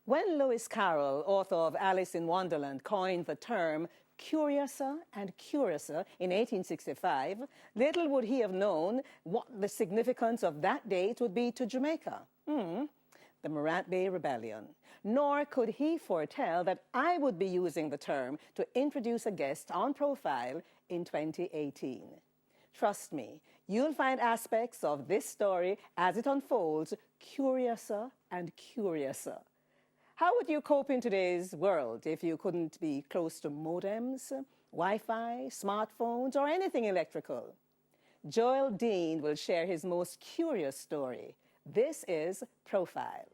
When Lewis Carroll, author of Alice in Wonderland, coined the term curiouser and curiouser in 1865, little would he have known what the significance of that date would be to Jamaica. The Morant Bay Rebellion. Nor could he foretell that I would be using the term to introduce a guest on Profile in 2018. Trust me, you'll find aspects of this story as it unfolds curiouser and curiouser. How would you cope in today's world if you couldn't be close to modems, Wi-Fi, smartphones, or anything electrical? Joel Dean will share his most curious story. This is Profile.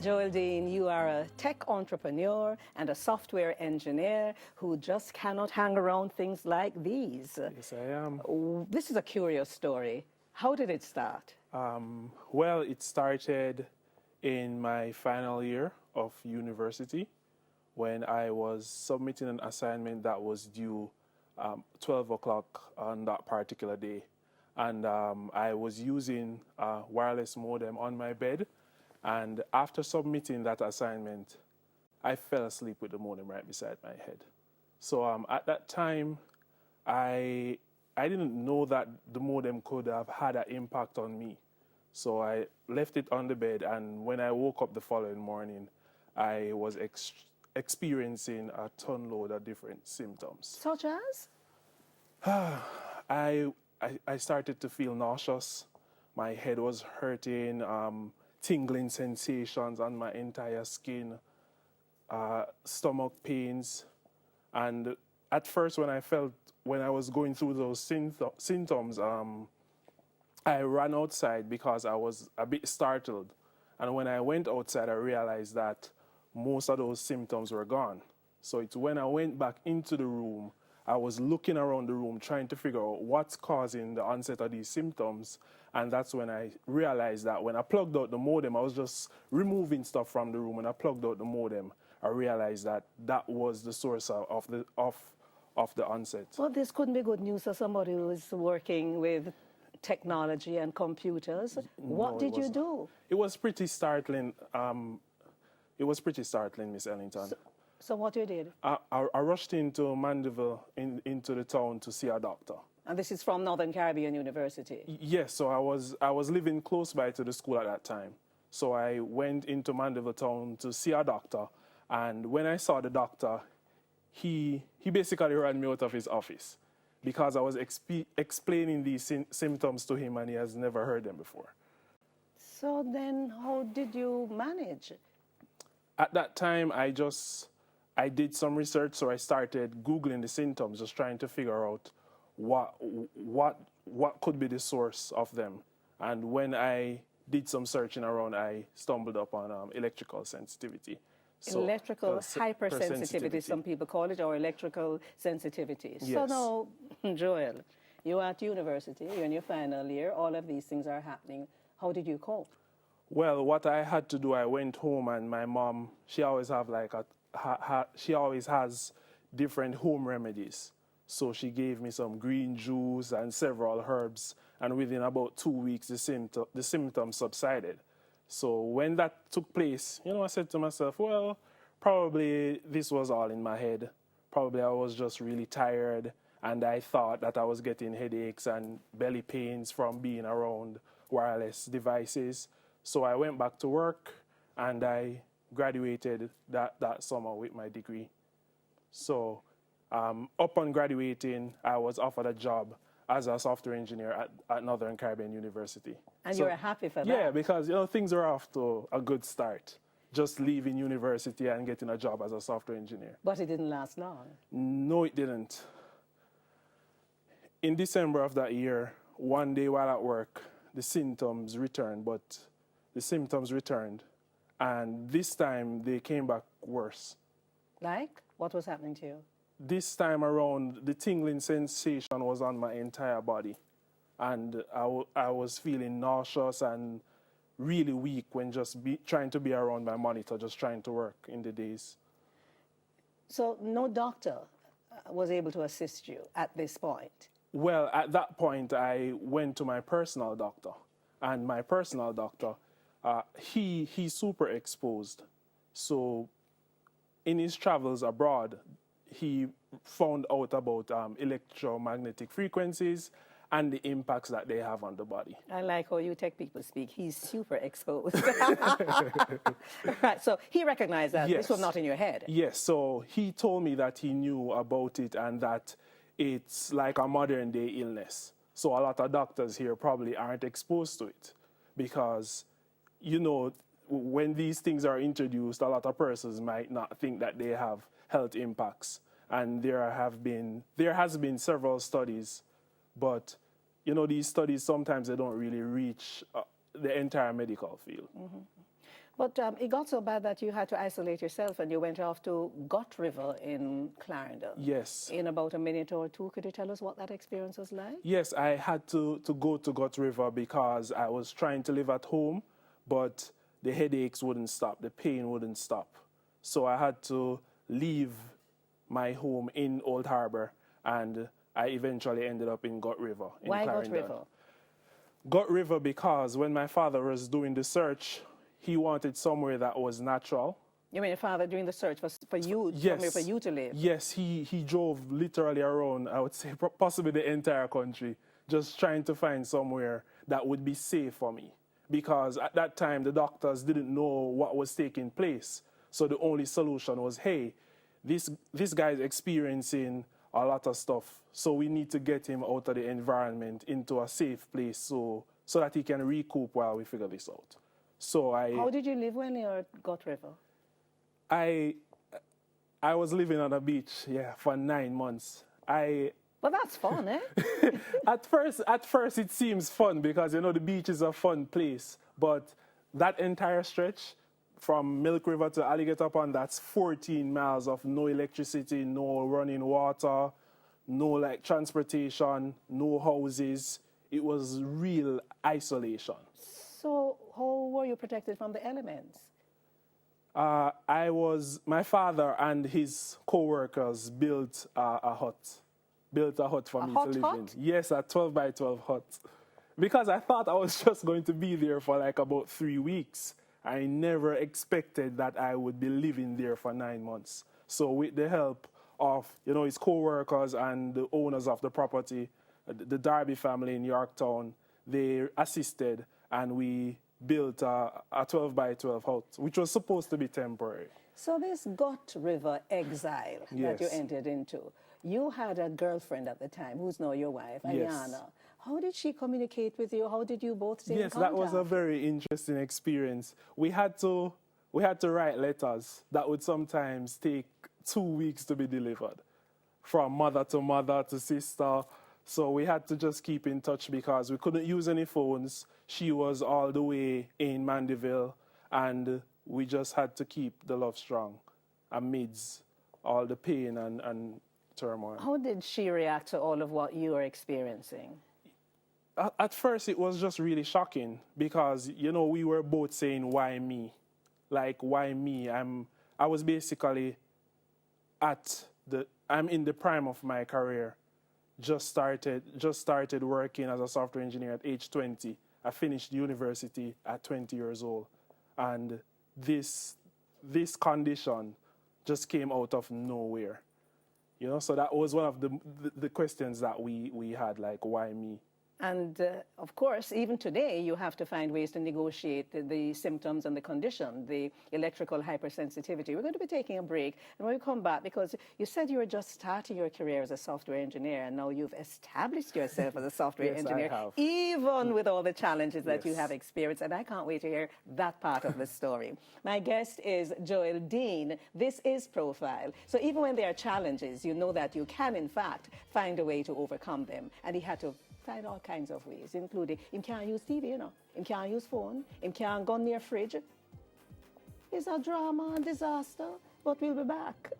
Joel Dean, you are a tech entrepreneur and a software engineer who just cannot hang around things like these. Yes, I am. This is a curious story. How did it start? Well, it started in my final year of university when I was submitting an assignment that was due 12 o'clock on that particular day. And I was using a wireless modem on my bed. And after submitting that assignment, I fell asleep with the modem right beside my head. So at that time, I didn't know that the modem could have had an impact on me. So I left it on the bed, and when I woke up the following morning, I was experiencing a ton load of different symptoms. Such as? I started to feel nauseous. My head was hurting. Tingling sensations on my entire skin, stomach pains. And at first when I was going through those symptoms, I ran outside because I was a bit startled. And when I went outside, I realized that most of those symptoms were gone. So it's when I went back into the room, I was looking around the room trying to figure out what's causing the onset of these symptoms. And that's when I realized that when I plugged out the modem, I was just removing stuff from the room. When I plugged out the modem, I realized that that was the source of the onset. Well, this couldn't be good news for somebody who is working with technology and computers. What did you do? It was pretty startling. Miss Ellington. So what you did? I rushed into Mandeville, into the town to see a doctor. And this is from Northern Caribbean University? Yes, so I was living close by to the school at that time. So I went into Mandeville town to see a doctor. And when I saw the doctor, he basically ran me out of his office because I was explaining these symptoms to him and he has never heard them before. So then how did you manage? At that time, I did some research, so I started Googling the symptoms, just trying to figure out what could be the source of them. And when I did some searching around, I stumbled upon electrical sensitivity. So, electrical hypersensitivity, some people call it, or electrical sensitivity. Yes. So now, Joel, you're at university, you're in your final year, all of these things are happening. How did you cope? Well, what I had to do, I went home, and my mom, she always has different home remedies. So she gave me some green juice and several herbs, and within about 2 weeks, the symptoms subsided. So when that took place, I said to myself, well, probably this was all in my head. Probably I was just really tired, and I thought that I was getting headaches and belly pains from being around wireless devices. So I went back to work, and I graduated that summer with my degree. So upon graduating, I was offered a job as a software engineer at Northern Caribbean University. And you were happy for that? Yeah, because things were off to a good start. Just leaving university and getting a job as a software engineer. But it didn't last long. No, it didn't. In December of that year, one day while at work, the symptoms returned, and this time they came back worse. Like? What was happening to you? this time around, the tingling sensation was on my entire body. And I was feeling nauseous and really weak when trying to be around my monitor, just trying to work in the days. So no doctor was able to assist you at this point? Well, at that point, I went to my personal doctor. And my personal doctor, he's super exposed. So in his travels abroad, he found out about electromagnetic frequencies and the impacts that they have on the body. I like how you tech people speak. He's super exposed. Right, so he recognized that this was not in your head. Yes, so he told me that he knew about it and that it's like a modern day illness. So a lot of doctors here probably aren't exposed to it because, you know, when these things are introduced, a lot of persons might not think that they have health impacts. And there has been several studies, but you know, these studies sometimes they don't really reach the entire medical field. Mm-hmm. But it got so bad that you had to isolate yourself and you went off to Gut River in Clarendon. Yes. In about a minute or two, could you tell us what that experience was like? Yes, I had to go to Gut River because I was trying to live at home, but the headaches wouldn't stop, the pain wouldn't stop. So I had to leave my home in Old Harbor, and I eventually ended up in Gut River in Why Clarendon. Gut River? Gut River because when my father was doing the search, he wanted somewhere that was natural. You mean your father doing the search for you, somewhere for you to live? Yes, he drove literally around, I would say, possibly the entire country, just trying to find somewhere that would be safe for me. Because at that time, the doctors didn't know what was taking place. So the only solution was, hey, this guy's experiencing a lot of stuff, so we need to get him out of the environment into a safe place so that he can recoup while we figure this out. So How did you live when you were at Gut River? I was living on a beach, for 9 months. Well, that's fun, eh? At first it seems fun because, you know, the beach is a fun place. But that entire stretch from Milk River to Alligator Pond, that's 14 miles of no electricity, no running water, no transportation, no houses. It was real isolation. So how were you protected from the elements? My father and his co-workers built a hut for me to live in. Yes, a 12 by 12 hut. Because I thought I was just going to be there for like about 3 weeks. I never expected that I would be living there for 9 months. So with the help of, you know, his co-workers and the owners of the property, the Darby family in Yorktown, they assisted and we built a 12 by 12 hut, which was supposed to be temporary. So this Gut River exile that you entered into, you had a girlfriend at the time, who's now your wife, Ayana. Yes. How did she communicate with you? How did you both stay in contact? Yes, that was a very interesting experience. We had to write letters that would sometimes take 2 weeks to be delivered, from mother to sister. So we had to just keep in touch because we couldn't use any phones. She was all the way in Mandeville, and we just had to keep the love strong amidst all the pain and turmoil. How did she react to all of what you were experiencing? At first, it was just really shocking because, you know, we were both saying, why me? Like, why me? I was basically I'm in the prime of my career. Just started working as a software engineer at age 20. I finished university at 20 years old. And this condition just came out of nowhere. You know, so that was one of the questions that we had, like, why me? And of course, even today, you have to find ways to negotiate the symptoms and the condition, the electrical hypersensitivity. We're going to be taking a break. And when we come back, because you said you were just starting your career as a software engineer, and now you've established yourself as a software engineer, I have. Even with all the challenges that you have experienced. And I can't wait to hear that part of the story. My guest is Joel Dean. This is Profile. So even when there are challenges, you know that you can, in fact, find a way to overcome them. And he had to find all kinds of ways, including him can't use TV, you know, him can't use phone, him can't go near fridge. It's a drama and disaster, but we'll be back.